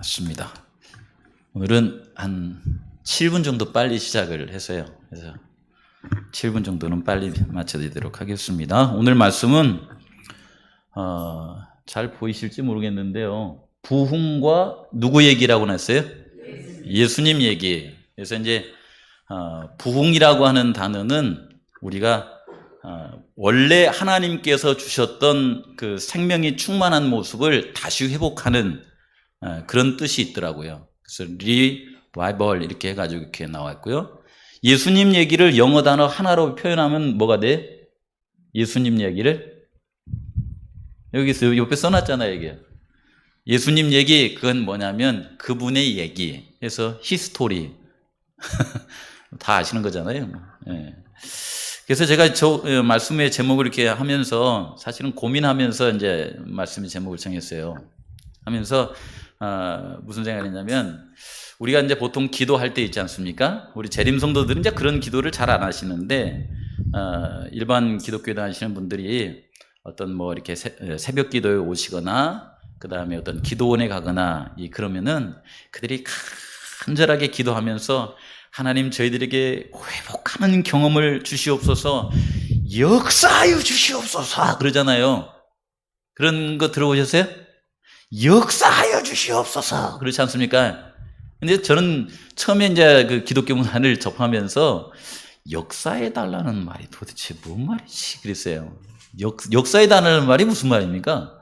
맞습니다. 오늘은 한 7분 정도 빨리 시작을 했어요. 그래서 7분 정도는 빨리 마쳐드리도록 하겠습니다. 오늘 말씀은 잘 보이실지 모르겠는데요. 부흥과 누구 얘기라고 했어요? 예수님 얘기. 그래서 이제 부흥이라고 하는 단어는 우리가 원래 하나님께서 주셨던 그 생명이 충만한 모습을 다시 회복하는 그런 뜻이 있더라고요. 그래서 리바이벌 이렇게 해가지고 이렇게 나왔고요. 예수님 얘기를 영어 단어 하나로 표현하면 뭐가 돼? 예수님 얘기를 여기 옆에 써놨잖아요. 이게 예수님 얘기, 그건 뭐냐면 그분의 얘기. 그래서 히스토리 다 아시는 거잖아요. 예. 그래서 제가 저 말씀의 제목을 이렇게 하면서 사실은 고민하면서 이제 말씀의 제목을 정했어요. 하면서 무슨 생각이 있냐면 우리가 이제 보통 기도할 때 있지 않습니까? 우리 재림 성도들은 이제 그런 기도를 잘 안 하시는데 일반 기독교에 다니시는 분들이 어떤 뭐 이렇게 새벽 기도에 오시거나 그 다음에 어떤 기도원에 가거나 그러면은 그들이 간절하게 기도하면서 하나님 저희들에게 회복하는 경험을 주시옵소서, 역사하여 주시옵소서 그러잖아요. 그런 거 들어보셨어요? 역사하여 주시옵소서 그렇지 않습니까? 근데 저는 처음에 이제 그 기독교 문화를 접하면서 역사해 달라는 말이 도대체 뭔 말이지 그랬어요. 역사해 달라는 말이 무슨 말입니까?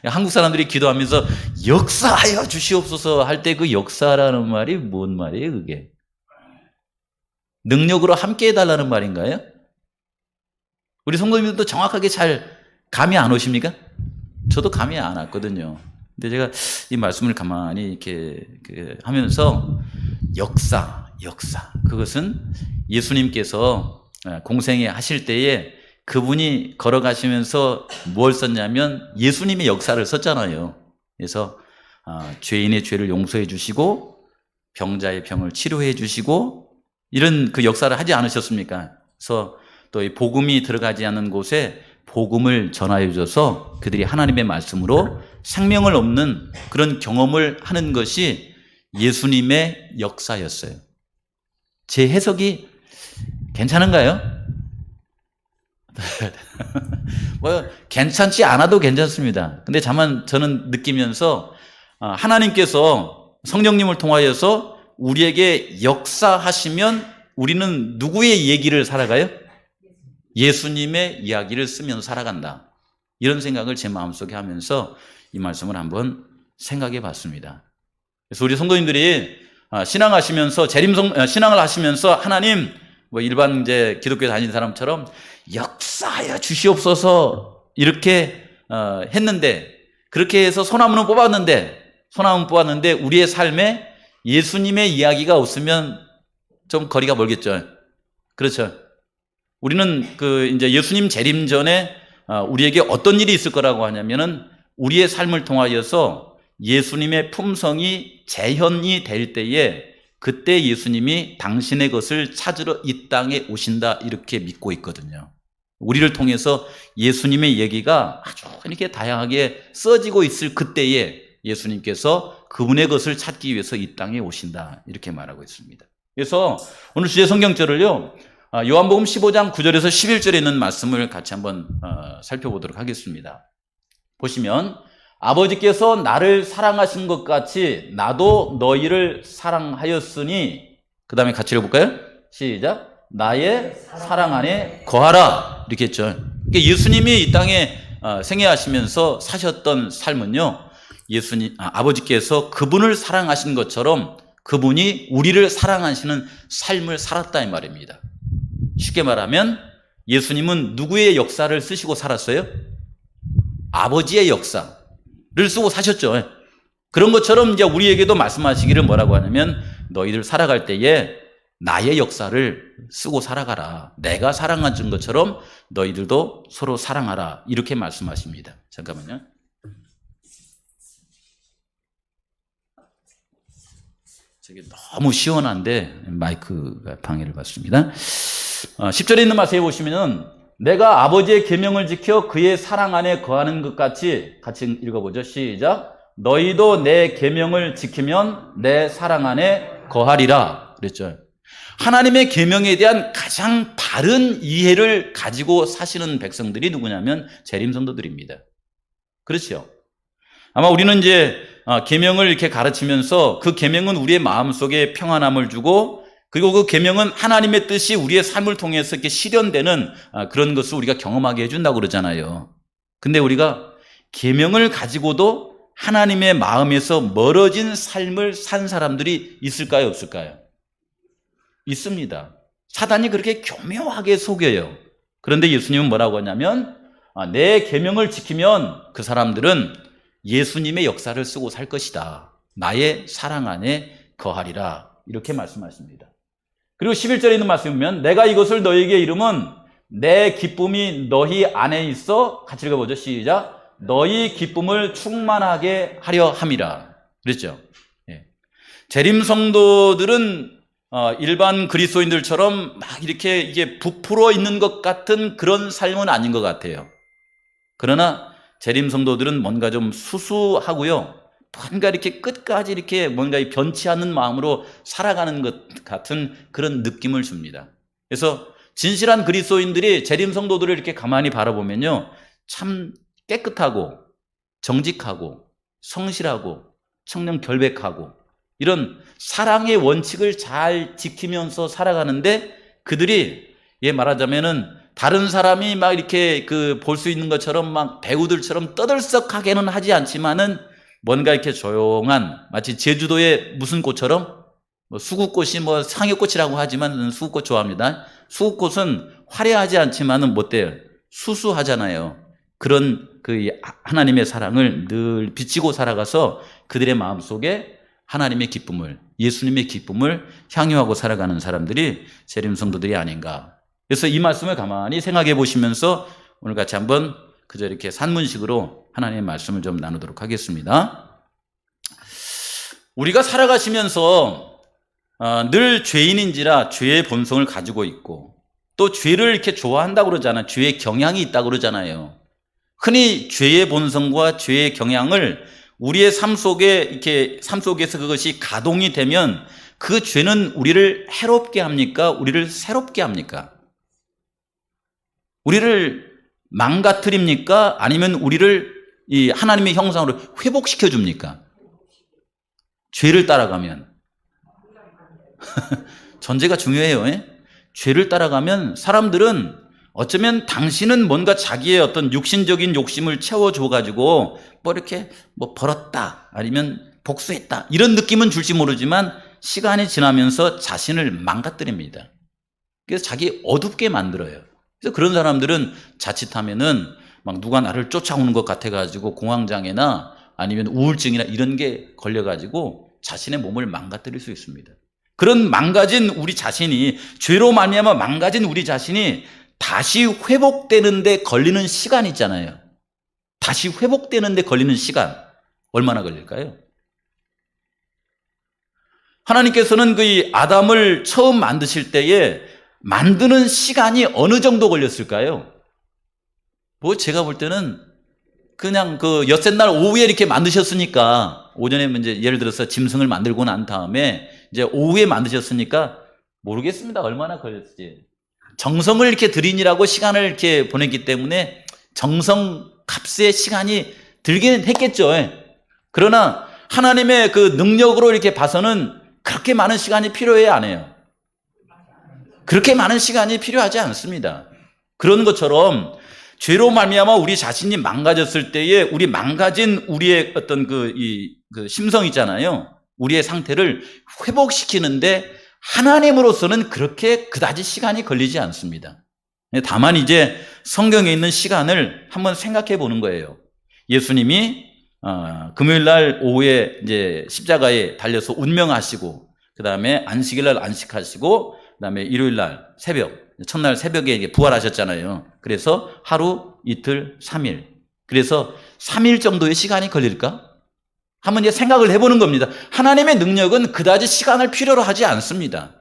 한국 사람들이 기도하면서 역사하여 주시옵소서 할 때 그 역사라는 말이 뭔 말이에요, 그게? 능력으로 함께 해달라는 말인가요? 우리 성도님들도 정확하게 잘 감이 안 오십니까? 저도 감이 안 왔거든요. 근데 제가 이 말씀을 가만히 이렇게 하면서 역사. 그것은 예수님께서 공생애 하실 때에 그분이 걸어가시면서 뭘 썼냐면 예수님의 역사를 썼잖아요. 그래서 죄인의 죄를 용서해 주시고 병자의 병을 치료해 주시고 이런 그 역사를 하지 않으셨습니까? 그래서 또 이 복음이 들어가지 않는 곳에 복음을 전하여 줘서 그들이 하나님의 말씀으로 생명을 얻는 그런 경험을 하는 것이 예수님의 역사였어요. 제 해석이 괜찮은가요? 뭐 괜찮지 않아도 괜찮습니다. 근데 저는 느끼면서 하나님께서 성령님을 통하여서 우리에게 역사하시면 우리는 누구의 얘기를 살아가요? 예수님의 이야기를 쓰면서 살아간다. 이런 생각을 제 마음속에 하면서 이 말씀을 한번 생각해 봤습니다. 그래서 우리 성도님들이 신앙하시면서 신앙을 하시면서 하나님 뭐 일반 이제 기독교 다니는 사람처럼 역사하여 주시옵소서 이렇게 했는데, 그렇게 해서 소나무는 뽑았는데 우리의 삶에 예수님의 이야기가 없으면 좀 거리가 멀겠죠. 그렇죠. 우리는 이제 예수님 재림 전에 우리에게 어떤 일이 있을 거라고 하냐면은 우리의 삶을 통하여서 예수님의 품성이 재현이 될 때에 그때 예수님이 당신의 것을 찾으러 이 땅에 오신다 이렇게 믿고 있거든요. 우리를 통해서 예수님의 얘기가 아주 이렇게 다양하게 써지고 있을 그때에 예수님께서 그분의 것을 찾기 위해서 이 땅에 오신다 이렇게 말하고 있습니다. 그래서 오늘 주제 성경절을요, 요한복음 15장 9절에서 11절에 있는 말씀을 같이 한번 살펴보도록 하겠습니다. 보시면 아버지께서 나를 사랑하신 것 같이 나도 너희를 사랑하였으니, 그 다음에 같이 읽어볼까요? 시작. 나의 사랑 안에 거하라 이렇게 했죠. 그러니까 예수님이 이 땅에 생애하시면서 사셨던 삶은요, 아버지께서 그분을 사랑하신 것처럼 그분이 우리를 사랑하시는 삶을 살았다 이 말입니다. 쉽게 말하면 예수님은 누구의 역사를 쓰시고 살았어요? 아버지의 역사를 쓰고 사셨죠. 그런 것처럼 이제 우리에게도 말씀하시기를 뭐라고 하냐면 너희들 살아갈 때에 나의 역사를 쓰고 살아가라. 내가 사랑한 것처럼 너희들도 서로 사랑하라. 이렇게 말씀하십니다. 잠깐만요. 저게 너무 시원한데 마이크가 방해를 받습니다. 10절에 있는 말씀에 보시면은 내가 아버지의 계명을 지켜 그의 사랑 안에 거하는 것 같이, 같이 읽어보죠. 시작. 너희도 내 계명을 지키면 내 사랑 안에 거하리라 그랬죠. 하나님의 계명에 대한 가장 바른 이해를 가지고 사시는 백성들이 누구냐면 재림 성도들입니다. 그렇죠. 아마 우리는 이제 계명을 이렇게 가르치면서 그 계명은 우리의 마음속에 평안함을 주고, 그리고 그 계명은 하나님의 뜻이 우리의 삶을 통해서 이렇게 실현되는 그런 것을 우리가 경험하게 해준다고 그러잖아요. 근데 우리가 계명을 가지고도 하나님의 마음에서 멀어진 삶을 산 사람들이 있을까요, 없을까요? 있습니다. 사단이 그렇게 교묘하게 속여요. 그런데 예수님은 뭐라고 하냐면 내 계명을 지키면 그 사람들은 예수님의 역사를 쓰고 살 것이다. 나의 사랑 안에 거하리라. 이렇게 말씀하십니다. 그리고 11절에 있는 말씀을 보면 내가 이것을 너희에게 이름은 내 기쁨이 너희 안에 있어, 같이 읽어보죠. 시작. 너희 기쁨을 충만하게 하려 함이라. 그랬죠. 예. 재림 성도들은 일반 그리스도인들처럼 막 이렇게 이게 부풀어 있는 것 같은 그런 삶은 아닌 것 같아요. 그러나 재림 성도들은 뭔가 좀 수수하고요, 뭔가 이렇게 끝까지 이렇게 뭔가 변치 않는 마음으로 살아가는 것 같은 그런 느낌을 줍니다. 그래서 진실한 그리스도인들이 재림 성도들을 이렇게 가만히 바라보면요, 참 깨끗하고 정직하고 성실하고 청렴 결백하고 이런 사랑의 원칙을 잘 지키면서 살아가는데, 그들이 말하자면은 다른 사람이 막 이렇게 볼 수 있는 것처럼 막 배우들처럼 떠들썩하게는 하지 않지만은 뭔가 이렇게 조용한, 마치 제주도의 무슨 꽃처럼, 수국꽃이 상여꽃이라고 하지만 수국꽃 좋아합니다. 수국꽃은 화려하지 않지만은 뭐 어때요? 수수하잖아요. 그런 하나님의 사랑을 늘 비치고 살아가서 그들의 마음속에 하나님의 기쁨을, 예수님의 기쁨을 향유하고 살아가는 사람들이 재림 성도들이 아닌가. 그래서 이 말씀을 가만히 생각해 보시면서 오늘 같이 한번 그저 이렇게 산문식으로 하나님의 말씀을 좀 나누도록 하겠습니다. 우리가 살아가시면서 늘 죄인인지라 죄의 본성을 가지고 있고, 또 죄를 이렇게 좋아한다고 그러잖아요. 죄의 경향이 있다고 그러잖아요. 흔히 죄의 본성과 죄의 경향을 우리의 삶 속에서 그것이 가동이 되면 그 죄는 우리를 해롭게 합니까? 우리를 새롭게 합니까? 우리를 망가뜨립니까? 아니면 우리를 이 하나님의 형상으로 회복시켜 줍니까? 죄를 따라가면 전제가 중요해요. 죄를 따라가면 사람들은 어쩌면 당신은 뭔가 자기의 어떤 육신적인 욕심을 채워줘가지고 이렇게 벌었다, 아니면 복수했다, 이런 느낌은 줄지 모르지만 시간이 지나면서 자신을 망가뜨립니다. 그래서 자기 어둡게 만들어요. 그래서 그런 사람들은 자칫하면은 막 누가 나를 쫓아오는 것 같아가지고 공황장애나 아니면 우울증이나 이런 게 걸려가지고 자신의 몸을 망가뜨릴 수 있습니다. 그런 망가진 우리 자신이, 죄로 말미암아 망가진 우리 자신이 다시 회복되는데 걸리는 시간 있잖아요. 다시 회복되는데 걸리는 시간 얼마나 걸릴까요? 하나님께서는 그 아담을 처음 만드실 때에 만드는 시간이 어느 정도 걸렸을까요? 제가 볼 때는 그냥 엿새날 오후에 이렇게 만드셨으니까, 오전에 이제 예를 들어서 짐승을 만들고 난 다음에 이제 오후에 만드셨으니까 모르겠습니다. 얼마나 걸렸을지. 정성을 이렇게 들이느라고 시간을 이렇게 보냈기 때문에 정성 값의 시간이 들긴 했겠죠. 그러나 하나님의 그 능력으로 이렇게 봐서는 그렇게 많은 시간이 필요해야 안 해요. 그렇게 많은 시간이 필요하지 않습니다. 그런 것처럼 죄로 말미암아 우리 자신이 망가졌을 때에 우리 망가진 우리의 어떤 그 심성 있잖아요. 우리의 상태를 회복시키는데 하나님으로서는 그렇게 그다지 시간이 걸리지 않습니다. 다만 이제 성경에 있는 시간을 한번 생각해 보는 거예요. 예수님이 금요일 날 오후에 이제 십자가에 달려서 운명하시고, 그 다음에 안식일 날 안식하시고, 그 다음에 일요일 날 새벽, 첫날 새벽에 부활하셨잖아요. 그래서 하루, 이틀, 3일. 그래서 3일 정도의 시간이 걸릴까? 한번 이제 생각을 해보는 겁니다. 하나님의 능력은 그다지 시간을 필요로 하지 않습니다.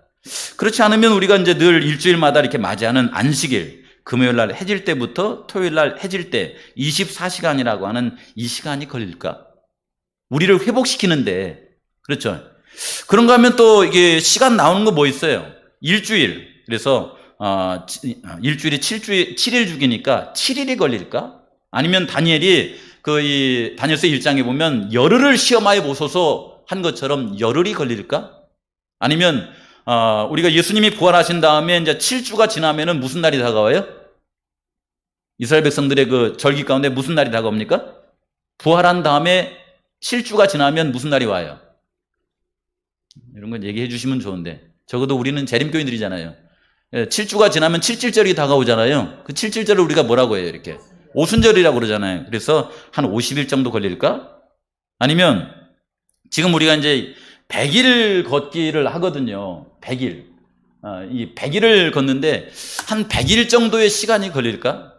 그렇지 않으면 우리가 이제 늘 일주일마다 이렇게 맞이하는 안식일, 금요일 날 해질 때부터 토요일 날 해질 때 24시간이라고 하는 이 시간이 걸릴까? 우리를 회복시키는데. 그렇죠. 그런가 하면 또 이게 시간 나오는 거 뭐 있어요? 일주일. 그래서 일주일이 7일 주기니까 7일이 걸릴까? 아니면 다니엘이 이 다니엘서 1장에 보면 열흘을 시험하여 보소서 한 것처럼 열흘이 걸릴까? 아니면 우리가 예수님이 부활하신 다음에 이제 7주가 지나면은 무슨 날이 다가와요? 이스라엘 백성들의 그 절기 가운데 무슨 날이 다가옵니까? 부활한 다음에 7주가 지나면 무슨 날이 와요? 이런 건 얘기해 주시면 좋은데, 적어도 우리는 재림교인들이잖아요. 7주가 지나면 칠칠절이 다가오잖아요. 그 칠칠절을 우리가 뭐라고 해요? 이렇게 오순절이라고 그러잖아요. 그래서 한 50일 정도 걸릴까? 아니면 지금 우리가 이제 100일 걷기를 하거든요. 100일. 이 100일을 걷는데 한 100일 정도의 시간이 걸릴까?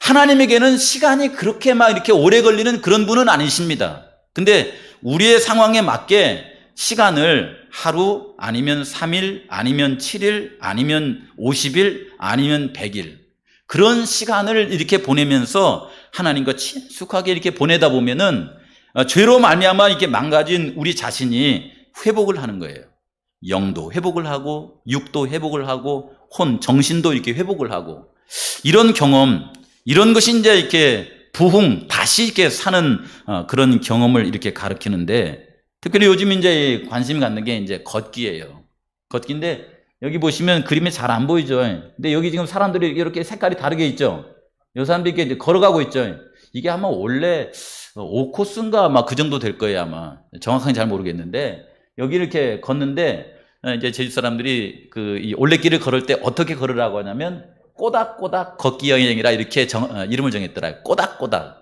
하나님에게는 시간이 그렇게 막 이렇게 오래 걸리는 그런 분은 아니십니다. 근데 우리의 상황에 맞게 시간을 하루 아니면 3일 아니면 7일 아니면 50일 아니면 100일 그런 시간을 이렇게 보내면서 하나님과 친숙하게 이렇게 보내다 보면은 죄로 말미암아 이렇게 망가진 우리 자신이 회복을 하는 거예요. 영도 회복을 하고 육도 회복을 하고 정신도 이렇게 회복을 하고 이런 경험, 이런 것이 이제 이렇게 부흥, 다시 이렇게 사는 그런 경험을 이렇게 가르치는데 특별히 요즘 이제 관심 갖는 게 이제 걷기예요. 걷기인데 여기 보시면 그림이 잘 안 보이죠. 근데 여기 지금 사람들이 이렇게 색깔이 다르게 있죠. 요 사람들이 이렇게 걸어가고 있죠. 이게 아마 원래 5코스인가 막 그 정도 될 거예요, 아마. 정확하게 잘 모르겠는데 여기 이렇게 걷는데 이제 제주 사람들이 이 올레길을 걸을 때 어떻게 걸으라고 하냐면 꼬닥꼬닥 걷기 여행이라 이렇게 이름을 정했더라고요. 꼬닥꼬닥.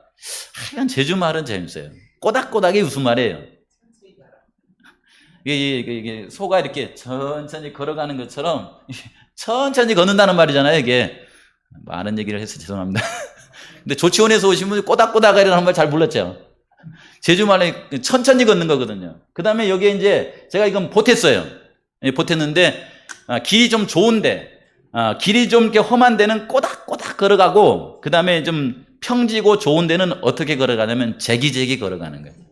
하여간 제주 말은 재밌어요. 꼬닥꼬닥이 무슨 말이에요? 이게 소가 이렇게 천천히 걸어가는 것처럼 천천히 걷는다는 말이잖아요. 이게 많은 얘기를 해서 죄송합니다. 근데 조치원에서 오신 분이 꼬닥꼬닥이라는 말 잘 몰랐죠. 제주 말에 천천히 걷는 거거든요. 그 다음에 여기에 이제 제가 이건 보탰어요. 보탰는데 길이 좀 좋은데 길이 좀 이렇게 험한 데는 꼬닥꼬닥 걸어가고 그 다음에 좀 평지고 좋은 데는 어떻게 걸어가냐면 제기제기 걸어가는 거예요.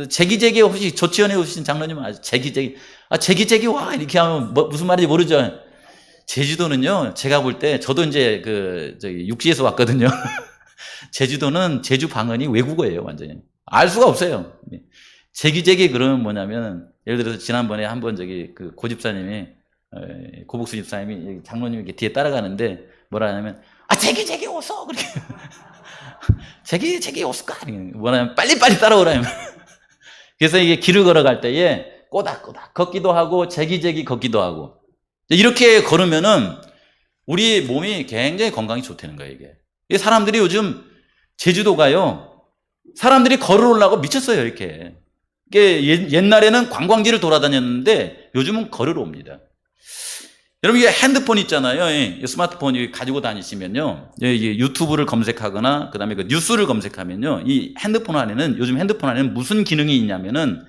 제기제기 혹시 조치원에 오신 장로님은 아주 제기제기 와 이렇게 하면 무슨 말인지 모르죠. 제주도는요, 제가 볼 때 저도 이제 육지에서 왔거든요. 제주도는 제주 방언이 외국어예요, 완전히. 알 수가 없어요. 제기제기 그러면 뭐냐면 예를 들어서 지난번에 한번 그 고집사님이 고복수 집사님이 장로님이 이렇게 뒤에 따라가는데 뭐라 하냐면 제기제기 오소 그렇게 제기 오소까 뭐냐면 빨리빨리 따라오라면. 그래서 이게 길을 걸어갈 때에 꼬닥꼬닥 걷기도 하고 제기제기 걷기도 하고 이렇게 걸으면은 우리 몸이 굉장히 건강이 좋다는 거예요. 이게 사람들이 요즘 제주도가요, 사람들이 걸어오려고 미쳤어요. 이게 옛날에는 관광지를 돌아다녔는데 요즘은 걸으러 옵니다. 여러분 이게 핸드폰 있잖아요. 스마트폰 가지고 다니시면요, 유튜브를 검색하거나 그 다음에 그 뉴스를 검색하면요, 이 요즘 핸드폰 안에는 무슨 기능이 있냐면은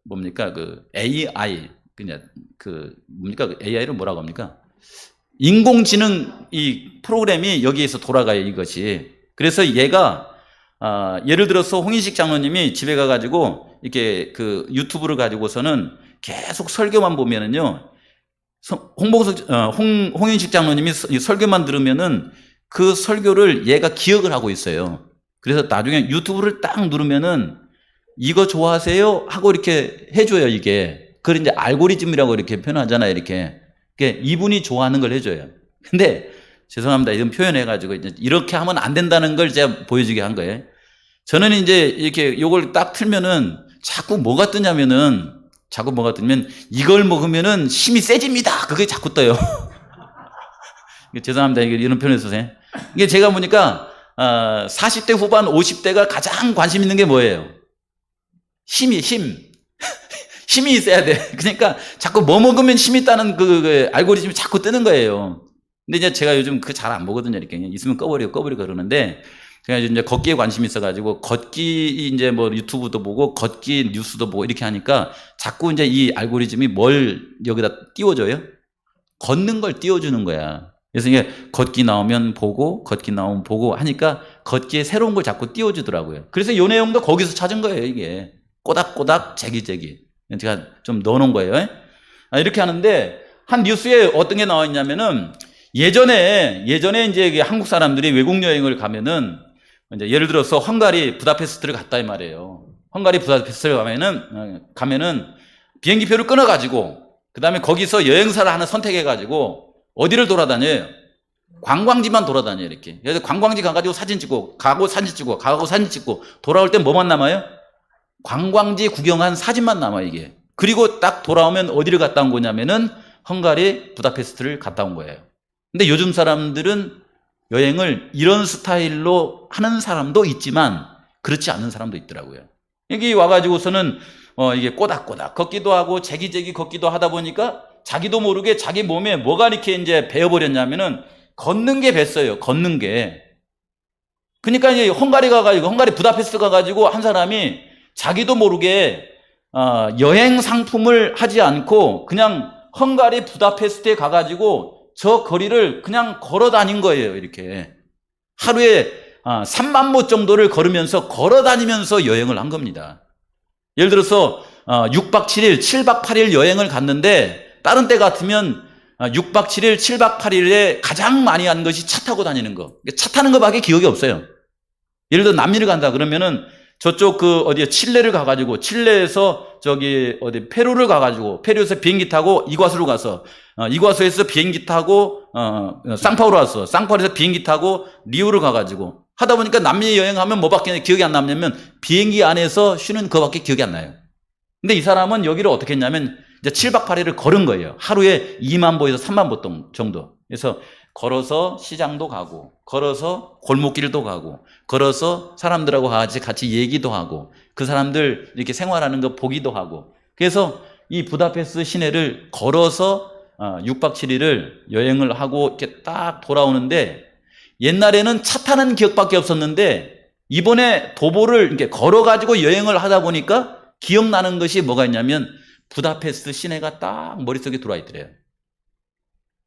뭡니까 AI 그냥 뭡니까 AI를 뭐라고 합니까? 인공지능 이 프로그램이 여기에서 돌아가요, 이것이. 그래서 얘가 예를 들어서 홍인식 장로님이 집에 가가지고 이렇게 유튜브를 가지고서는 계속 설교만 보면은요, 홍인식 장로님이 설교만 들으면은 그 설교를 얘가 기억을 하고 있어요. 그래서 나중에 유튜브를 딱 누르면은 이거 좋아하세요? 하고 이렇게 해줘요, 이게. 그걸 이제 알고리즘이라고 이렇게 표현하잖아요, 이렇게. 이분이 좋아하는 걸 해줘요. 근데, 죄송합니다. 이런 표현해가지고, 이렇게 하면 안 된다는 걸 제가 보여주게 한 거예요. 저는 이제 이렇게 요걸 딱 틀면은 자꾸 뭐가 뜨냐면 이걸 먹으면은 힘이 세집니다. 그게 자꾸 떠요. 죄송합니다. 이런 표현을 쓰세요. 이게 제가 보니까, 40대 후반 50대가 가장 관심 있는 게 뭐예요? 힘이 있어야 돼. 그러니까 자꾸 뭐 먹으면 힘이 있다는 그 알고리즘이 자꾸 뜨는 거예요. 근데 이제 제가 요즘 그거 잘 안 보거든요. 이렇게 있으면 꺼버리고 그러는데 제가 이제 걷기에 관심이 있어가지고 걷기 이제 뭐 유튜브도 보고 걷기 뉴스도 보고 이렇게 하니까 자꾸 이제 이 알고리즘이 뭘 여기다 띄워줘요? 걷는 걸 띄워주는 거야. 그래서 이게 걷기 나오면 보고 하니까 걷기에 새로운 걸 자꾸 띄워주더라고요. 그래서 요 내용도 거기서 찾은 거예요, 이게. 꼬닥꼬닥, 제기제기. 제가 좀 넣어놓은 거예요. 이렇게 하는데, 한 뉴스에 어떤 게 나와 있냐면은, 예전에 이제 한국 사람들이 외국 여행을 가면은, 이제 예를 들어서 헝가리 부다페스트를 갔다 이 말이에요. 헝가리 부다페스트를 가면은 비행기표를 끊어가지고, 그 다음에 거기서 여행사를 하나 선택해가지고, 어디를 돌아다녀요? 관광지만 돌아다녀요, 이렇게. 그래서 관광지 가가지고 사진 찍고, 가고 사진 찍고, 가고 사진 찍고, 돌아올 땐 뭐만 남아요? 관광지 구경한 사진만 남아요, 이게. 그리고 딱 돌아오면 어디를 갔다 온 거냐면은 헝가리 부다페스트를 갔다 온 거예요. 근데 요즘 사람들은 여행을 이런 스타일로 하는 사람도 있지만 그렇지 않은 사람도 있더라고요. 여기 와가지고서는 이게 꼬닥꼬닥 걷기도 하고 제기제기 걷기도 하다 보니까 자기도 모르게 자기 몸에 뭐가 이렇게 이제 배어버렸냐면은 걷는 게 뱄어요. 걷는 게. 그러니까 이제 헝가리 부다페스트 가가지고 한 사람이 자기도 모르게 여행 상품을 하지 않고 그냥 헝가리 부다페스트에 가가지고 저 거리를 그냥 걸어 다닌 거예요. 이렇게 하루에 3만 보 정도를 걸어 다니면서 여행을 한 겁니다. 예를 들어서 6박 7일, 7박 8일 여행을 갔는데 다른 때 같으면 6박 7일, 7박 8일에 가장 많이 한 것이 차 타고 다니는 거. 차 타는 것밖에 기억이 없어요. 예를 들어 남미를 간다 그러면은 저쪽 칠레를 가가지고 칠레에서 페루를 가가지고 페루에서 비행기 타고 이과수로 가서 이과수에서 비행기 타고 상파우로 와서 상파우로에서 비행기 타고 리우를 가가지고 하다 보니까 남미 여행하면 뭐밖에 기억이 안 남냐면 비행기 안에서 쉬는 그거밖에 기억이 안 나요. 근데 이 사람은 여기를 어떻게 했냐면 이제 7박 8일을 걸은 거예요. 하루에 2만 보에서 3만 보 정도. 그래서 걸어서 시장도 가고, 걸어서 골목길도 가고, 걸어서 사람들하고 같이 얘기도 하고, 그 사람들 이렇게 생활하는 거 보기도 하고. 그래서 이 부다페스트 시내를 걸어서 6박 7일을 여행을 하고 이렇게 딱 돌아오는데 옛날에는 차 타는 기억밖에 없었는데 이번에 도보를 이렇게 걸어가지고 여행을 하다 보니까 기억나는 것이 뭐가 있냐면 부다페스트 시내가 딱 머릿속에 들어와 있더래요.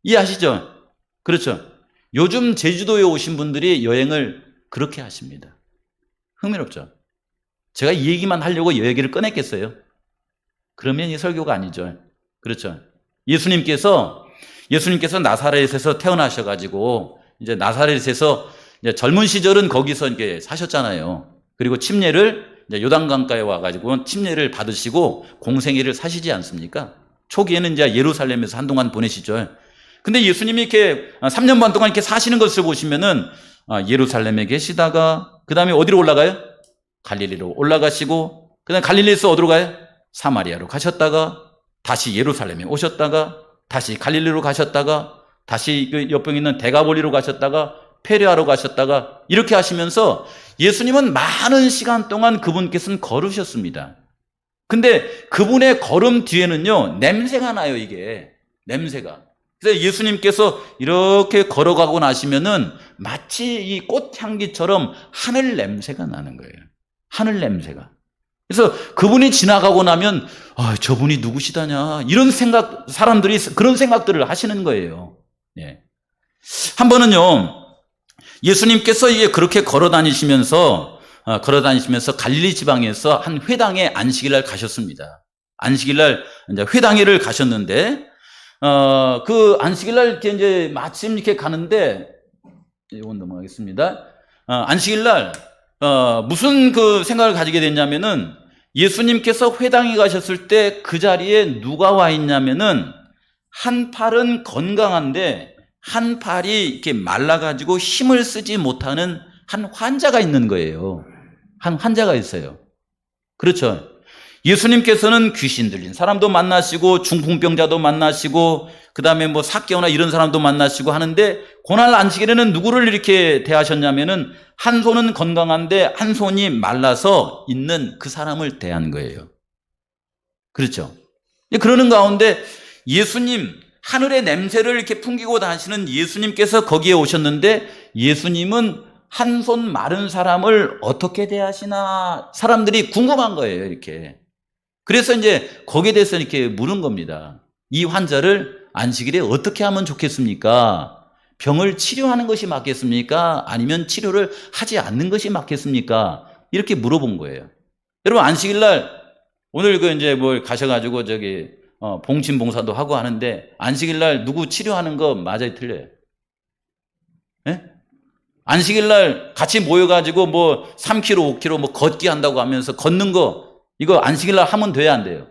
이해하시죠? 그렇죠. 요즘 제주도에 오신 분들이 여행을 그렇게 하십니다. 흥미롭죠? 제가 이 얘기만 하려고 이 얘기를 꺼냈겠어요? 그러면 이 설교가 아니죠. 그렇죠. 예수님께서 나사렛에서 태어나셔가지고 이제 나사렛에서 이제 젊은 시절은 거기서 이렇게 사셨잖아요. 그리고 침례를 이제 요단강가에 와가지고 침례를 받으시고 공생애를 사시지 않습니까? 초기에는 이제 예루살렘에서 한동안 보내시죠. 근데 예수님이 이렇게 3년 반 동안 이렇게 사시는 것을 보시면은 예루살렘에 계시다가 그 다음에 어디로 올라가요? 갈릴리로 올라가시고 그 다음에 갈릴리에서 어디로 가요? 사마리아로 가셨다가 다시 예루살렘에 오셨다가 다시 갈릴리로 가셨다가 다시 그 옆에 있는 데가볼리로 가셨다가 페레아로 가셨다가 이렇게 하시면서 예수님은 많은 시간 동안 그분께서는 걸으셨습니다. 근데 그분의 걸음 뒤에는요 냄새가 나요. 이게 냄새가. 그래서 예수님께서 이렇게 걸어가고 나시면은 마치 이 꽃향기처럼 하늘 냄새가 나는 거예요. 하늘 냄새가. 그래서 그분이 지나가고 나면 저분이 누구시다냐 이런 사람들이 그런 생각들을 하시는 거예요. 예. 한 번은요 예수님께서 이게 그렇게 걸어 다니시면서 갈릴리 지방에서 한 회당에 안식일날 가셨습니다. 안식일날 이제 회당회를 가셨는데 그 안식일날 이렇게 이제 마침 이렇게 가는데 이건 넘어가겠습니다. 안식일날 무슨 그 생각을 가지게 됐냐면은 예수님께서 회당에 가셨을 때 그 자리에 누가 와 있냐면은 한 팔은 건강한데 한 팔이 이렇게 말라가지고 힘을 쓰지 못하는 한 환자가 있는 거예요. 한 환자가 있어요. 그렇죠. 예수님께서는 귀신 들린 사람도 만나시고 중풍병자도 만나시고 그 다음에 뭐 사개오나 이런 사람도 만나시고 하는데 고날 안식일에는 누구를 이렇게 대하셨냐면은 한 손은 건강한데 한 손이 말라서 있는 그 사람을 대한 거예요. 그렇죠. 그러는 가운데 예수님 하늘의 냄새를 이렇게 풍기고 다니시는 예수님께서 거기에 오셨는데 예수님은 한 손 마른 사람을 어떻게 대하시나 사람들이 궁금한 거예요. 이렇게. 그래서 이제 거기에 대해서 이렇게 물은 겁니다. 이 환자를 안식일에 어떻게 하면 좋겠습니까? 병을 치료하는 것이 맞겠습니까? 아니면 치료를 하지 않는 것이 맞겠습니까? 이렇게 물어본 거예요. 여러분, 안식일 날 오늘 이제 뭘 가셔가지고 봉신 봉사도 하고 하는데 안식일 날 누구 치료하는 거 맞아요, 틀려요? 예? 안식일 날 같이 모여가지고 3km, 5km 걷기 한다고 하면서 걷는 거 이거 안식일 날 하면 돼야 안 돼요?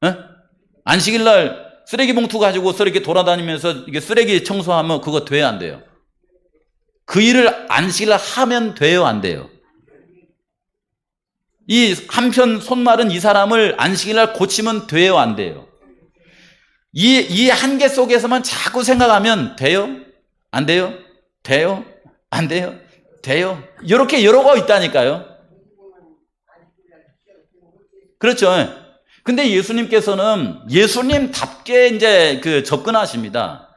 예? 안식일 날 쓰레기 봉투 가지고서 이렇게 돌아다니면서 이게 쓰레기 청소하면 그거 돼야 안 돼요? 그 일을 안식일 날 하면 돼요, 안 돼요? 이 한편 손 마른 이 사람을 안식일 날 고치면 돼요, 안 돼요? 이 한계 속에서만 자꾸 생각하면 돼요? 안 돼요? 돼요? 안 돼요? 돼요? 이렇게 여러 거 있다니까요. 그렇죠. 근데 예수님께서는 예수님답게 이제 접근하십니다.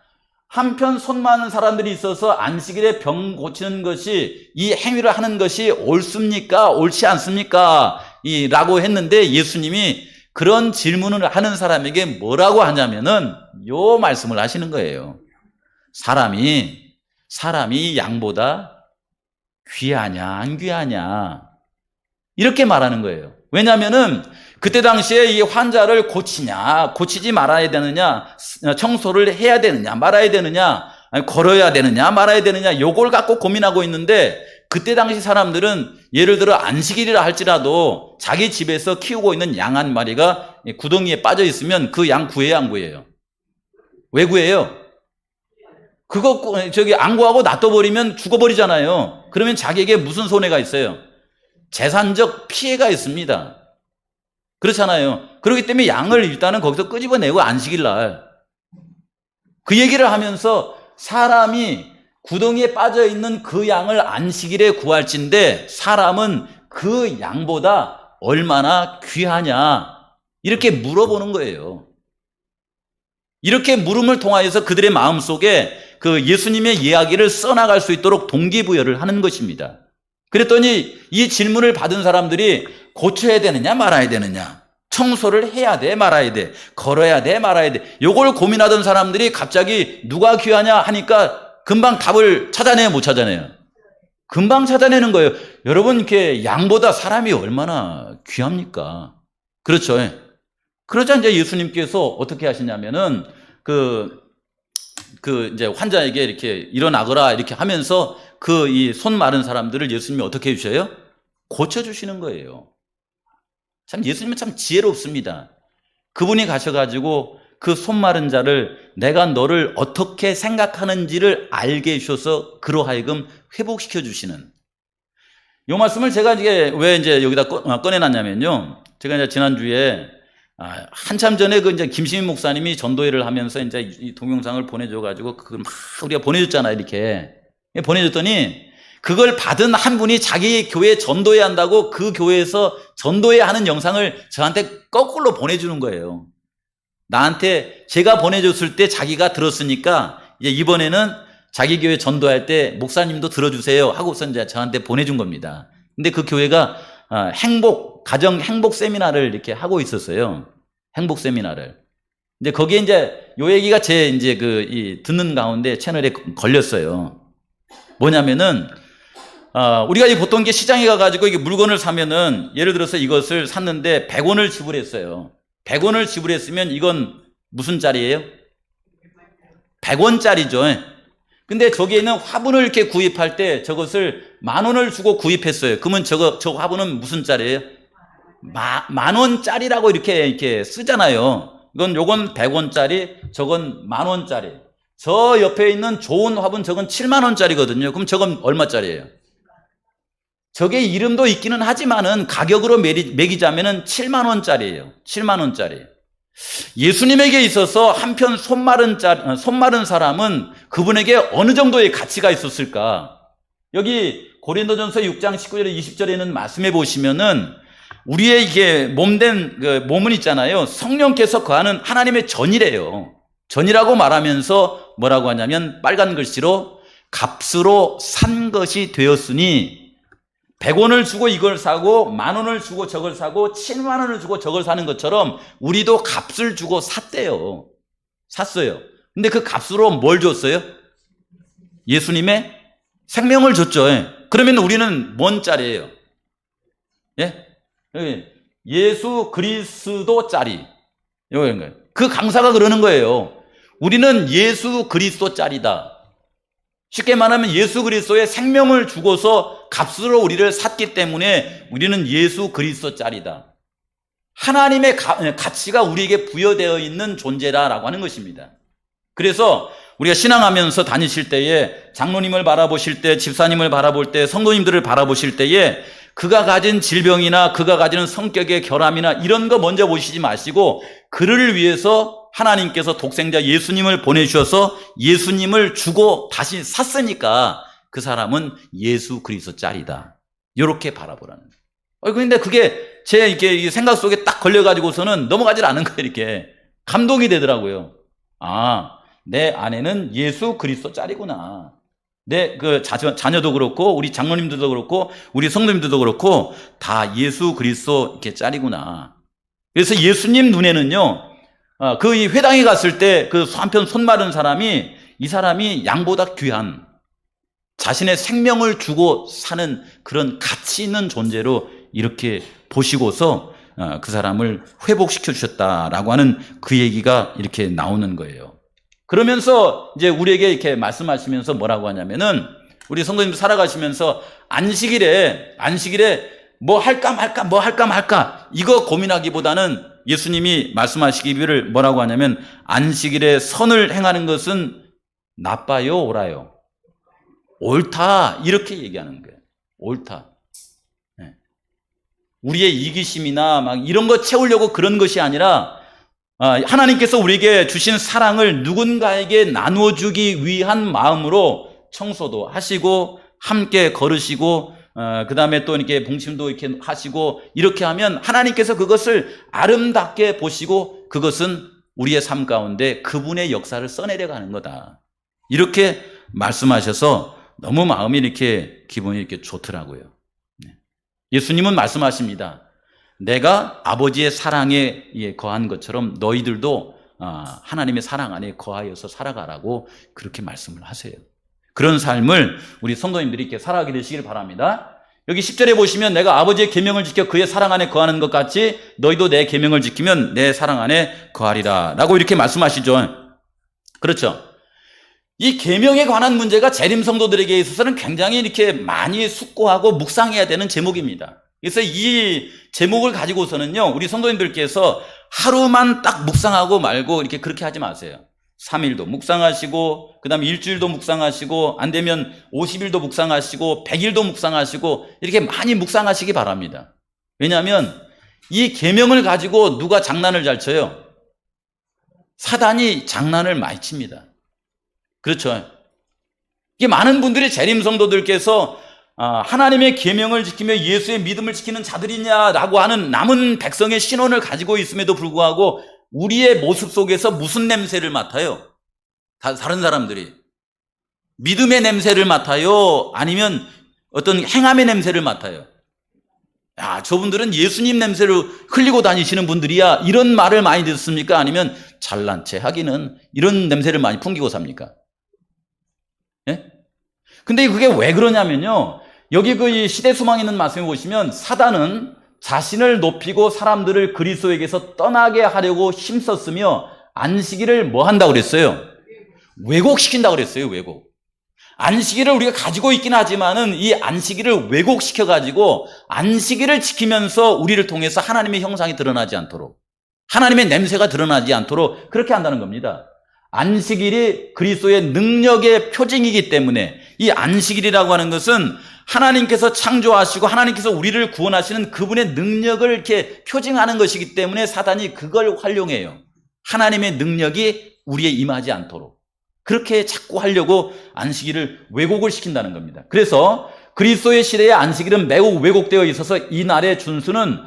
한편 손 많은 사람들이 있어서 안식일에 병 고치는 것이 이 행위를 하는 것이 옳습니까? 옳지 않습니까? 라고 했는데 예수님이 그런 질문을 하는 사람에게 뭐라고 하냐면은 요 말씀을 하시는 거예요. 사람이 양보다 귀하냐 안 귀하냐 이렇게 말하는 거예요. 왜냐하면은 그때 당시에 이 환자를 고치냐 고치지 말아야 되느냐, 청소를 해야 되느냐 말아야 되느냐, 걸어야 되느냐 말아야 되느냐, 요걸 갖고 고민하고 있는데 그때 당시 사람들은 예를 들어 안식일이라 할지라도 자기 집에서 키우고 있는 양 한 마리가 구덩이에 빠져 있으면 그 양 구해야 안 구해요? 왜 구해요? 그거 안 구하고 놔둬버리면 죽어버리잖아요. 그러면 자기에게 무슨 손해가 있어요? 재산적 피해가 있습니다. 그렇잖아요. 그렇기 때문에 양을 일단은 거기서 끄집어내고 안식일 날 그 얘기를 하면서 사람이 구덩이에 빠져 있는 그 양을 안식일에 구할진데 사람은 그 양보다 얼마나 귀하냐 이렇게 물어보는 거예요. 이렇게 물음을 통하여서 그들의 마음속에 그 예수님의 이야기를 써나갈 수 있도록 동기부여를 하는 것입니다. 그랬더니 이 질문을 받은 사람들이 고쳐야 되느냐 말아야 되느냐, 청소를 해야 돼 말아야 돼, 걸어야 돼 말아야 돼, 요걸 고민하던 사람들이 갑자기 누가 귀하냐 하니까 금방 답을 찾아내요, 못 찾아내요? 금방 찾아내는 거예요. 여러분, 이렇게 양보다 사람이 얼마나 귀합니까? 그렇죠. 그러자 이제 예수님께서 어떻게 하시냐면은 이제 환자에게 이렇게 일어나거라 이렇게 하면서 이 손 마른 사람들을 예수님이 어떻게 해주셔요? 고쳐주시는 거예요. 참 예수님은 참 지혜롭습니다. 그분이 가셔가지고 그 손 마른 자를 내가 너를 어떻게 생각하는지를 알게 해주셔서 그로 하여금 회복시켜 주시는 이 말씀을 제가 왜 여기다 꺼내놨냐면요. 제가 이제 지난주에 한참 전에 이제 김시민 목사님이 전도회를 하면서 이제 이 동영상을 보내줘가지고 그걸 막 우리가 보내줬잖아요. 이렇게 보내줬더니 그걸 받은 한 분이 자기 교회 전도회 한다고 그 교회에서 전도회 하는 영상을 저한테 거꾸로 보내주는 거예요. 나한테 제가 보내줬을 때 자기가 들었으니까 이제 이번에는 자기 교회 전도할 때 목사님도 들어주세요 하고서 이제 저한테 보내준 겁니다. 근데 그 교회가 가정 행복 세미나를 이렇게 하고 있었어요. 행복 세미나를. 근데 거기에 이제 요 얘기가 듣는 가운데 채널에 걸렸어요. 뭐냐면은, 우리가 보통 시장에 가가지고 이게 물건을 사면은 예를 들어서 이것을 샀는데 100원을 지불했어요. 100원을 지불했으면 이건 무슨 짜리예요? 100원짜리죠. 근데 저기에 있는 화분을 이렇게 구입할 때 저것을 10,000원을 주고 구입했어요. 그러면 저 화분은 무슨 짜리예요? 10,000원짜리라고 이렇게 쓰잖아요. 요건 100원짜리, 저건 10,000원짜리. 저 옆에 있는 좋은 화분 저건 70,000원짜리거든요. 그럼 저건 얼마짜리예요? 저게 이름도 있기는 하지만은 가격으로 매기자면은 70,000원짜리예요. 70,000원짜리. 예수님에게 있어서 한편 손 마른 사람은 그분에게 어느 정도의 가치가 있었을까? 여기 고린도전서 6장 19절에 20절에는 말씀해 보시면은 우리의 이게 몸은 있잖아요. 성령께서 거하는 하나님의 전이래요. 전이라고 말하면서 뭐라고 하냐면 빨간 글씨로 값으로 산 것이 되었으니 100원을 주고 이걸 사고 10,000원을 주고 저걸 사고 70,000원을 주고 저걸 사는 것처럼 우리도 값을 주고 샀어요. 근데 그 값으로 뭘 줬어요? 예수님의 생명을 줬죠. 예. 그러면 우리는 뭔 짤이에요? 예? 예수 그리스도 짤이. 이런 거예요. 그 강사가 그러는 거예요. 우리는 예수 그리스도 짤이다. 쉽게 말하면 예수 그리스도의 생명을 주고서 값으로 우리를 샀기 때문에 우리는 예수 그리스도 짤이다. 하나님의 가치가 우리에게 부여되어 있는 존재다라고 하는 것입니다. 그래서 우리가 신앙하면서 다니실 때에 장로님을 바라보실 때, 집사님을 바라볼 때, 성도님들을 바라보실 때에 그가 가진 질병이나 그가 가지는 성격의 결함이나 이런 거 먼저 보시지 마시고 그를 위해서 하나님께서 독생자 예수님을 보내주셔서 예수님을 주고 다시 샀으니까 그 사람은 예수 그리스도 짤이다. 이렇게 바라보라는 거예요. 근데 그게 제 이렇게 생각 속에 딱 걸려가지고서는 넘어가질 않은 거예요. 이렇게 감동이 되더라고요. 아, 내 아내는 예수 그리스도 짤이구나. 내 그 자녀도 그렇고 우리 장로님들도 그렇고 우리 성도님들도 그렇고 다 예수 그리스도 이렇게 짤이구나. 그래서 예수님 눈에는요. 그 이 회당에 갔을 때 그 한편 손 마른 사람이 이 사람이 양보다 귀한 자신의 생명을 주고 사는 그런 가치 있는 존재로 이렇게 보시고서 그 사람을 회복시켜 주셨다라고 하는 그 얘기가 이렇게 나오는 거예요. 그러면서 이제 우리에게 이렇게 말씀하시면서 뭐라고 하냐면은 우리 성도님들 살아가시면서 안식일에 뭐 할까 말까 이거 고민하기보다는 예수님이 말씀하시기를 뭐라고 하냐면 안식일에 선을 행하는 것은 나빠요, 옳아요? 옳다 이렇게 얘기하는 거예요. 옳다. 네. 우리의 이기심이나 막 이런 거 채우려고 그런 것이 아니라 하나님께서 우리에게 주신 사랑을 누군가에게 나누어주기 위한 마음으로 청소도 하시고 함께 걸으시고 그 다음에 또 이렇게 봉침도 이렇게 하시고 이렇게 하면 하나님께서 그것을 아름답게 보시고 그것은 우리의 삶 가운데 그분의 역사를 써내려가는 거다. 이렇게 말씀하셔서 너무 마음이 이렇게 기분이 이렇게 좋더라고요. 예수님은 말씀하십니다. 내가 아버지의 사랑에 거한 것처럼 너희들도 하나님의 사랑 안에 거하여서 살아가라고 그렇게 말씀을 하세요. 그런 삶을 우리 성도님들이 이렇게 살아가게 되시길 바랍니다. 여기 10절에 보시면 내가 아버지의 계명을 지켜 그의 사랑 안에 거하는 것 같이 너희도 내 계명을 지키면 내 사랑 안에 거하리라 라고 이렇게 말씀하시죠. 그렇죠. 이 계명에 관한 문제가 재림 성도들에게 있어서는 굉장히 이렇게 많이 숙고하고 묵상해야 되는 제목입니다. 그래서 이 제목을 가지고서는요, 우리 성도님들께서 하루만 딱 묵상하고 말고 이렇게 그렇게 하지 마세요. 3일도 묵상하시고, 그 다음에 일주일도 묵상하시고, 안 되면 50일도 묵상하시고, 100일도 묵상하시고, 이렇게 많이 묵상하시기 바랍니다. 왜냐하면 이 계명을 가지고 누가 장난을 잘 쳐요? 사단이 장난을 많이 칩니다. 그렇죠. 이게 많은 분들이 재림 성도들께서 하나님의 계명을 지키며 예수의 믿음을 지키는 자들이냐라고 하는 남은 백성의 신원을 가지고 있음에도 불구하고 우리의 모습 속에서 무슨 냄새를 맡아요? 다른 사람들이 믿음의 냄새를 맡아요? 아니면 어떤 행함의 냄새를 맡아요? 야, 저분들은 예수님 냄새를 흘리고 다니시는 분들이야, 이런 말을 많이 듣습니까? 아니면 잘난 체 하기는 이런 냄새를 많이 풍기고 삽니까? 예? 근데 그게 왜 그러냐면요, 여기 그 시대 수망 있는 말씀에 보시면 사단은 자신을 높이고 사람들을 그리스도에게서 떠나게 하려고 힘썼으며 안식일을 뭐 한다고 그랬어요? 왜곡시킨다고 그랬어요. 왜곡. 안식일을 우리가 가지고 있긴 하지만은 이 안식일을 왜곡시켜가지고 안식일을 지키면서 우리를 통해서 하나님의 형상이 드러나지 않도록, 하나님의 냄새가 드러나지 않도록 그렇게 한다는 겁니다. 안식일이 그리스도의 능력의 표징이기 때문에 이 안식일이라고 하는 것은 하나님께서 창조하시고 하나님께서 우리를 구원하시는 그분의 능력을 이렇게 표징하는 것이기 때문에 사단이 그걸 활용해요. 하나님의 능력이 우리에 임하지 않도록 그렇게 자꾸 하려고 안식일을 왜곡을 시킨다는 겁니다. 그래서 그리스도의 시대의 안식일은 매우 왜곡되어 있어서 이 날의 준수는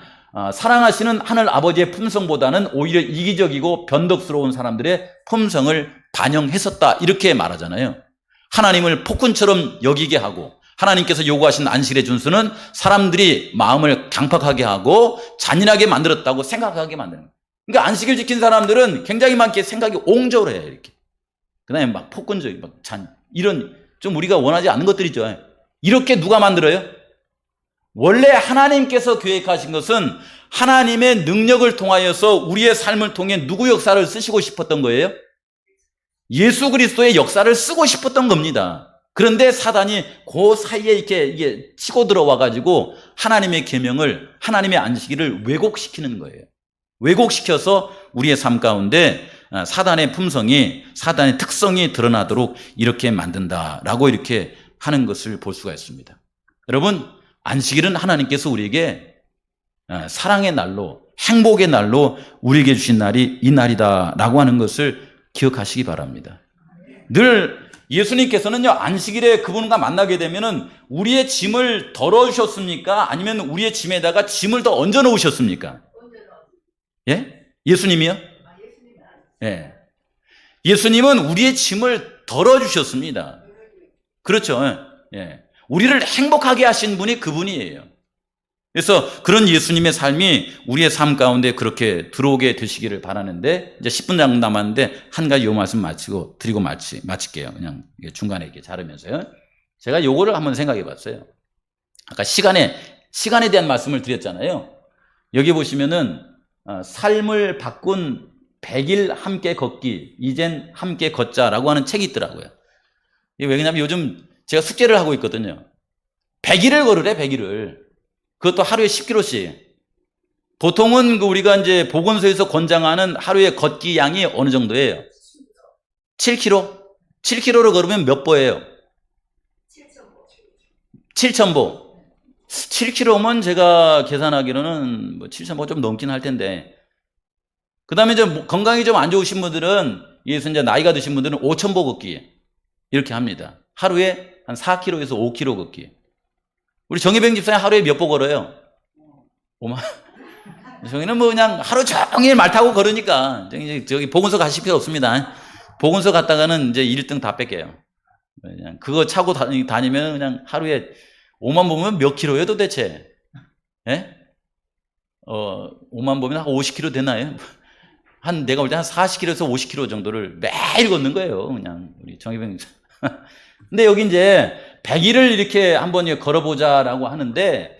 사랑하시는 하늘 아버지의 품성보다는 오히려 이기적이고 변덕스러운 사람들의 품성을 반영했었다, 이렇게 말하잖아요. 하나님을 폭군처럼 여기게 하고 하나님께서 요구하신 안식일의 준수는 사람들이 마음을 강팍하게 하고 잔인하게 만들었다고 생각하게 만드는 거예요. 그러니까 안식일 지킨 사람들은 굉장히 많게 생각이 옹졸해요. 이렇게. 그 다음에 막 폭군적인, 이런 좀 우리가 원하지 않는 것들이죠. 이렇게 누가 만들어요? 원래 하나님께서 계획하신 것은 하나님의 능력을 통하여서 우리의 삶을 통해 누구 역사를 쓰시고 싶었던 거예요? 예수 그리스도의 역사를 쓰고 싶었던 겁니다. 그런데 사단이 그 사이에 이게 치고 들어와 가지고 하나님의 계명을, 하나님의 안식일을 왜곡시키는 거예요. 왜곡시켜서 우리의 삶 가운데 사단의 품성이, 사단의 특성이 드러나도록 이렇게 만든다라고 이렇게 하는 것을 볼 수가 있습니다. 여러분, 안식일은 하나님께서 우리에게 사랑의 날로, 행복의 날로 우리에게 주신 날이 이 날이다라고 하는 것을 기억하시기 바랍니다. 늘 예수님께서는요, 안식일에 그분과 만나게 되면은 우리의 짐을 덜어주셨습니까? 아니면 우리의 짐에다가 짐을 더 얹어 놓으셨습니까? 예? 예수님이요? 예. 예수님은 우리의 짐을 덜어주셨습니다. 그렇죠. 예. 우리를 행복하게 하신 분이 그분이에요. 그래서 그런 예수님의 삶이 우리의 삶 가운데 그렇게 들어오게 되시기를 바라는데, 이제 10분 정도 남았는데 한 가지 요 말씀 드리고 마칠게요. 그냥 중간에 이렇게 자르면서요. 제가 요거를 한번 생각해 봤어요. 아까 시간에 대한 말씀을 드렸잖아요. 여기 보시면은 삶을 바꾼 100일 함께 걷기, 이젠 함께 걷자라고 하는 책이 있더라고요. 이게 왜냐면 요즘 제가 숙제를 하고 있거든요. 100일을 걸으래, 100일을. 그것도 하루에 10km씩. 보통은 우리가 이제 보건소에서 권장하는 하루에 걷기 양이 어느 정도예요? 7km? 7km를 걸으면 몇 보예요? 7,000보. 7km면 제가 계산하기로는 뭐 7,000보 좀 넘긴 할 텐데. 그 다음에 이제 건강이 좀 안 좋으신 분들은, 예서 이제 나이가 드신 분들은 5,000보 걷기. 이렇게 합니다. 하루에 한 4km에서 5km 걷기. 우리 정혜병 집사님 하루에 몇 보 걸어요? 5만. 저희는 뭐 그냥 하루 종일 말 타고 걸으니까 저기 보건소 가실 필요 없습니다. 보건소 갔다가는 이제 1등 다 뺏겨요. 그냥 그거 차고 다니면 그냥 하루에 5만 보면 몇 킬로예요 도대체? 예? 5만 보면 한 50km 되나요? 내가 볼 때 한 40km에서 50km 정도를 매일 걷는 거예요. 그냥 우리 정혜병 집사. 근데 여기 이제 100일을 이렇게 한번 걸어보자라고 하는데,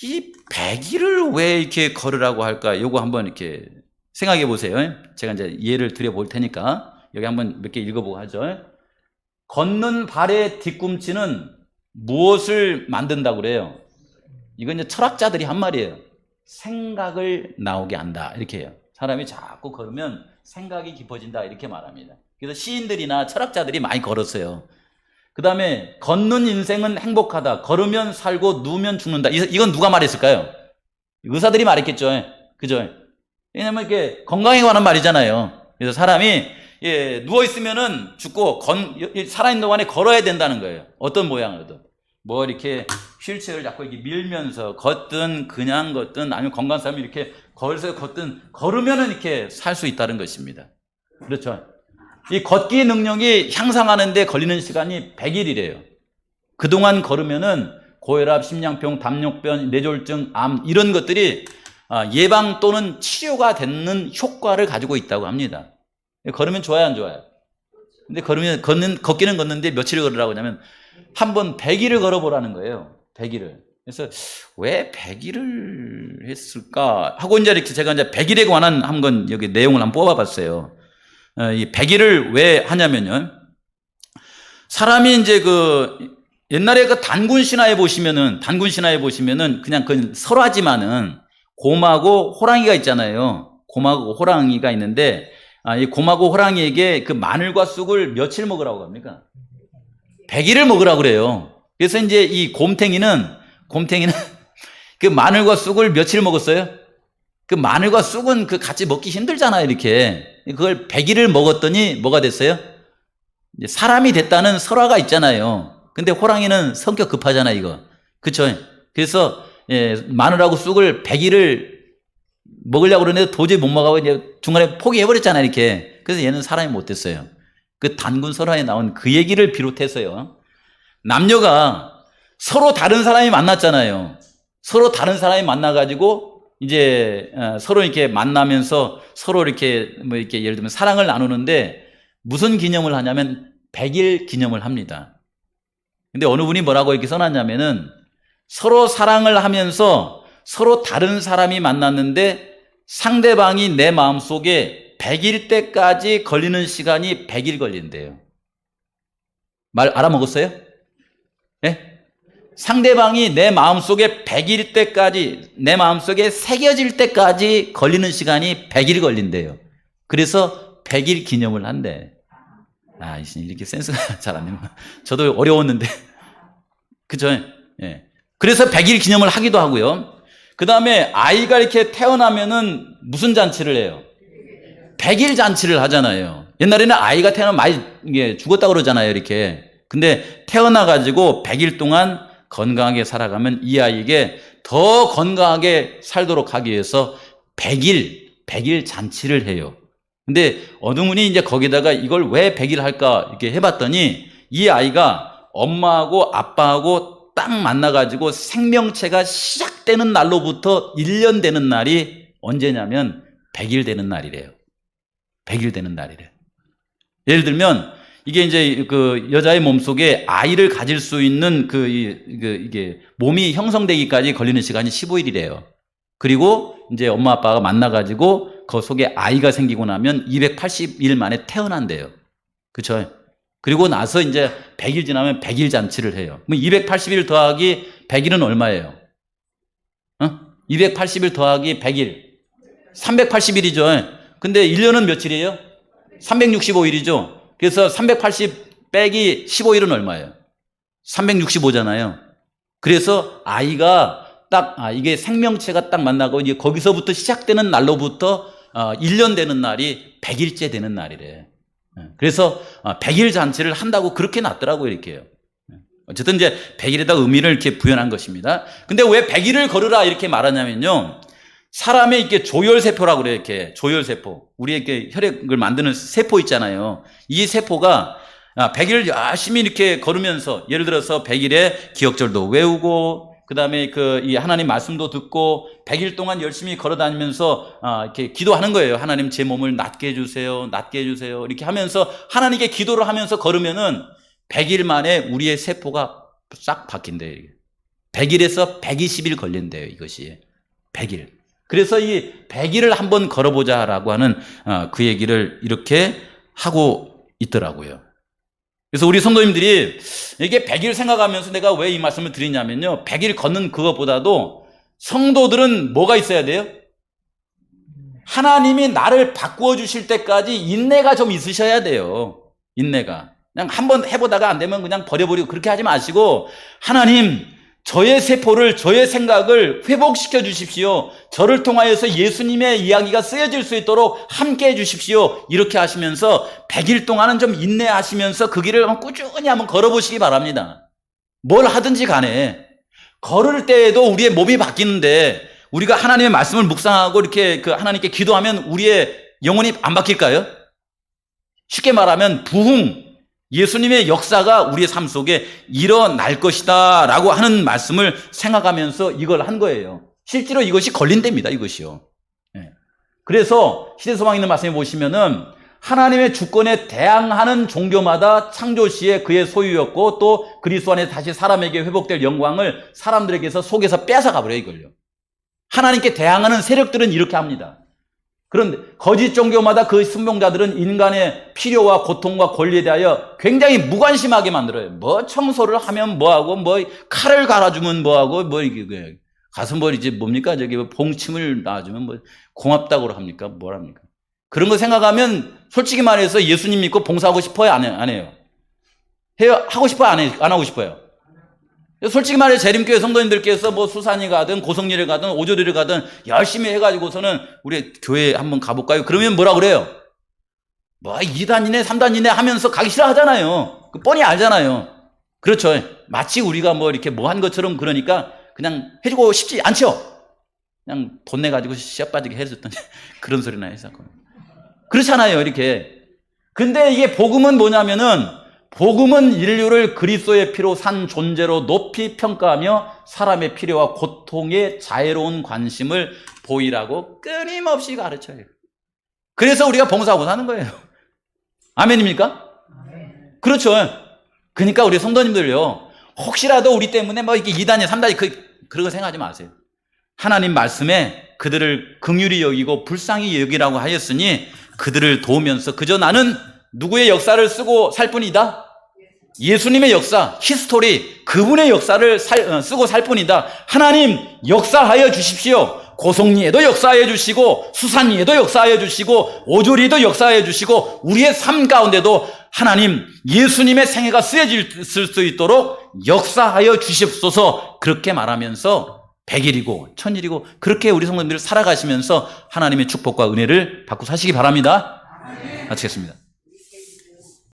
이 100일을 왜 이렇게 걸으라고 할까? 요거 한번 이렇게 생각해 보세요. 제가 이제 예를 드려 볼 테니까 여기 한번 몇 개 읽어보고 하죠. 걷는 발의 뒤꿈치는 무엇을 만든다고 그래요? 이건 이제 철학자들이 한 말이에요. 생각을 나오게 한다. 이렇게 해요. 사람이 자꾸 걸으면 생각이 깊어진다. 이렇게 말합니다. 그래서 시인들이나 철학자들이 많이 걸었어요. 그 다음에 걷는 인생은 행복하다. 걸으면 살고 누우면 죽는다. 이건 누가 말했을까요? 의사들이 말했겠죠. 그죠? 왜냐면 이게 건강에 관한 말이잖아요. 그래서 사람이 누워있으면은 죽고 살아있는 동안에 걸어야 된다는 거예요. 어떤 모양으로든. 뭐 이렇게 휠체어를 잡고 이렇게 밀면서 걷든 그냥 걷든 아니면 건강한 사람이 이렇게 걸어서 걷든 걸으면은 이렇게 살 수 있다는 것입니다. 그렇죠? 이 걷기 능력이 향상하는데 걸리는 시간이 100일이래요. 그동안 걸으면은 고혈압, 심장병, 당뇨병, 뇌졸중, 암 이런 것들이 예방 또는 치료가 되는 효과를 가지고 있다고 합니다. 걸으면 좋아요, 안 좋아요? 근데 걷기는 걷는데 며칠을 걸으라고 하냐면 한번 100일을 걸어보라는 거예요. 100일을. 그래서 왜 100일을 했을까 하고 이제 이렇게 제가 이제 100일에 관한 한번 여기 내용을 한번 뽑아봤어요. 이 100일을 왜 하냐면요. 사람이 이제 옛날에 단군 신화에 보시면은 그냥 설화지만은 곰하고 호랑이가 있잖아요. 곰하고 호랑이가 있는데, 이 곰하고 호랑이에게 그 마늘과 쑥을 며칠 먹으라고 합니까? 100일을 먹으라고 그래요. 그래서 이제 이 곰탱이는 그 마늘과 쑥을 며칠 먹었어요? 그 마늘과 쑥은 같이 먹기 힘들잖아요, 이렇게. 그걸 100일을 먹었더니 뭐가 됐어요? 이제 사람이 됐다는 설화가 있잖아요. 근데 호랑이는 성격 급하잖아, 이거. 그쵸? 그래서, 마늘하고 쑥을 100일을 먹으려고 그러는데 도저히 못 먹어가고 이제 중간에 포기해버렸잖아요, 이렇게. 그래서 얘는 사람이 못 됐어요. 그 단군 설화에 나온 그 얘기를 비롯해서요. 남녀가 서로 다른 사람이 만났잖아요. 서로 다른 사람이 만나가지고 이제 서로 이렇게 만나면서 서로 이렇게 뭐 예를 들면 사랑을 나누는데 무슨 기념을 하냐면 100일 기념을 합니다. 근데 어느 분이 뭐라고 이렇게 써놨냐면은 서로 사랑을 하면서 서로 다른 사람이 만났는데 상대방이 내 마음속에 100일 때까지 걸리는 시간이 100일 걸린대요. 말 알아먹었어요? 예? 상대방이 내 마음속에 100일 때까지, 내 마음속에 새겨질 때까지 걸리는 시간이 100일 걸린대요. 그래서 100일 기념을 한대. 아, 이렇게 센스가 잘 안 되는. 저도 어려웠는데. 그죠? 예. 그래서 100일 기념을 하기도 하고요. 그 다음에 아이가 이렇게 태어나면은 무슨 잔치를 해요? 100일 잔치를 하잖아요. 옛날에는 아이가 태어나면 많이 이게 죽었다 그러잖아요, 이렇게. 근데 태어나가지고 100일 동안 건강하게 살아가면 이 아이에게 더 건강하게 살도록 하기 위해서 100일 잔치를 해요. 근데 어느 분이 이제 거기다가 이걸 왜 100일 할까 이렇게 해봤더니 이 아이가 엄마하고 아빠하고 딱 만나가지고 생명체가 시작되는 날로부터 1년 되는 날이 언제냐면 100일 되는 날이래요. 100일 되는 날이래. 예를 들면 이게 이제 그 여자의 몸속에 아이를 가질 수 있는 이게 몸이 형성되기까지 걸리는 시간이 15일이래요. 그리고 이제 엄마 아빠가 만나가지고 그 속에 아이가 생기고 나면 280일 만에 태어난대요. 그쵸? 그리고 나서 이제 100일 지나면 100일 잔치를 해요. 280일 더하기 100일은 얼마예요? 280일 더하기 100일. 380일이죠. 근데 1년은 며칠이에요? 365일이죠. 그래서 380 빼기 15일은 얼마예요? 365잖아요. 그래서 아이가 이게 생명체가 딱 만나고 이제 거기서부터 시작되는 날로부터 1년 되는 날이 100일째 되는 날이래. 그래서 100일 잔치를 한다고 그렇게 놨더라고요, 이렇게요. 어쨌든 이제 100일에다 의미를 이렇게 부여한 것입니다. 근데 왜 100일을 걸으라 이렇게 말하냐면요. 사람의 이렇게 조혈세포라고 그래요, 이렇게. 조혈세포. 우리 이렇게 혈액을 만드는 세포 있잖아요. 이 세포가 100일 열심히 이렇게 걸으면서 예를 들어서 100일에 기억절도 외우고 그 다음에 이 하나님 말씀도 듣고 100일 동안 열심히 걸어 다니면서 이렇게 기도하는 거예요. 하나님 제 몸을 낫게 해주세요. 낫게 해주세요. 이렇게 하면서 하나님께 기도를 하면서 걸으면은 100일 만에 우리의 세포가 싹 바뀐대요. 100일에서 120일 걸린대요, 이것이. 100일. 그래서 이 100일을 한번 걸어보자라고 하는 그 얘기를 이렇게 하고 있더라고요. 그래서 우리 성도님들이 이게 100일 생각하면서 내가 왜 이 말씀을 드리냐면요. 100일 걷는 그것보다도 성도들은 뭐가 있어야 돼요? 하나님이 나를 바꾸어 주실 때까지 인내가 좀 있으셔야 돼요. 인내가. 그냥 한번 해보다가 안 되면 그냥 버려버리고 그렇게 하지 마시고 하나님 저의 세포를, 저의 생각을 회복시켜 주십시오. 저를 통하여서 예수님의 이야기가 쓰여질 수 있도록 함께 해 주십시오. 이렇게 하시면서 100일 동안은 좀 인내하시면서 그 길을 꾸준히 한번 걸어보시기 바랍니다. 뭘 하든지 간에. 걸을 때에도 우리의 몸이 바뀌는데 우리가 하나님의 말씀을 묵상하고 이렇게 하나님께 기도하면 우리의 영혼이 안 바뀔까요? 쉽게 말하면 부흥. 예수님의 역사가 우리의 삶 속에 일어날 것이다 라고 하는 말씀을 생각하면서 이걸 한 거예요. 실제로 이것이 걸린답니다, 이것이요. 그래서 시대소망 있는 말씀에 보시면은 하나님의 주권에 대항하는 종교마다 창조 시에 그의 소유였고 또 그리스도 안에 다시 사람에게 회복될 영광을 사람들에게서 속에서 뺏어가 버려요, 이걸요. 하나님께 대항하는 세력들은 이렇게 합니다. 그런데 거짓 종교마다 그 순종자들은 인간의 필요와 고통과 권리에 대하여 굉장히 무관심하게 만들어요. 뭐 청소를 하면 뭐하고 뭐 칼을 갈아주면 뭐하고 뭐 이게 가서 뭐 이제 뭡니까 저기 봉침을 놔주면 뭐 고맙다고 합니까? 뭐랍니까? 그런 거 생각하면 솔직히 말해서 예수님 믿고 봉사하고 싶어요? 안 해요? 해요? 하고 싶어요? 안 하고 싶어요? 솔직히 말해 재림교회 성도님들께서 뭐 수산이 가든 고성리를 가든 오조리를 가든 열심히 해가지고서는 우리 교회 한번 가볼까요? 그러면 뭐라 그래요? 뭐 2단이네 3단이네 하면서 가기 싫어하잖아요. 뻔히 알잖아요. 그렇죠. 마치 우리가 뭐 이렇게 뭐 한 것처럼 그러니까 그냥 해주고 싶지 않죠. 그냥 돈 내가지고 시합 빠지게 해줬더니 그런 소리나 해서 그렇잖아요, 이렇게. 근데 이게 복음은 뭐냐면은 복음은 인류를 그리스도의 피로 산 존재로 높이 평가하며 사람의 필요와 고통에 자애로운 관심을 보이라고 끊임없이 가르쳐요. 그래서 우리가 봉사하고 사는 거예요. 아멘입니까? 그렇죠. 그러니까 우리 성도님들요, 혹시라도 우리 때문에 뭐 이게 2단이 3단이 그런 거 생각하지 마세요. 하나님 말씀에 그들을 긍휼히 여기고 불쌍히 여기라고 하였으니 그들을 도우면서 그저 나는 누구의 역사를 쓰고 살 뿐이다. 예수님의 역사, 히스토리, 그분의 역사를 쓰고 살 뿐이다. 하나님 역사하여 주십시오. 고송리에도 역사하여 주시고 수산리에도 역사하여 주시고 오조리에도 역사하여 주시고 우리의 삶 가운데도 하나님 예수님의 생애가 쓰여질 수 있도록 역사하여 주십소서. 그렇게 말하면서 100일이고 1000일이고 그렇게 우리 성도님들 살아가시면서 하나님의 축복과 은혜를 받고 사시기 바랍니다. 마치겠습니다.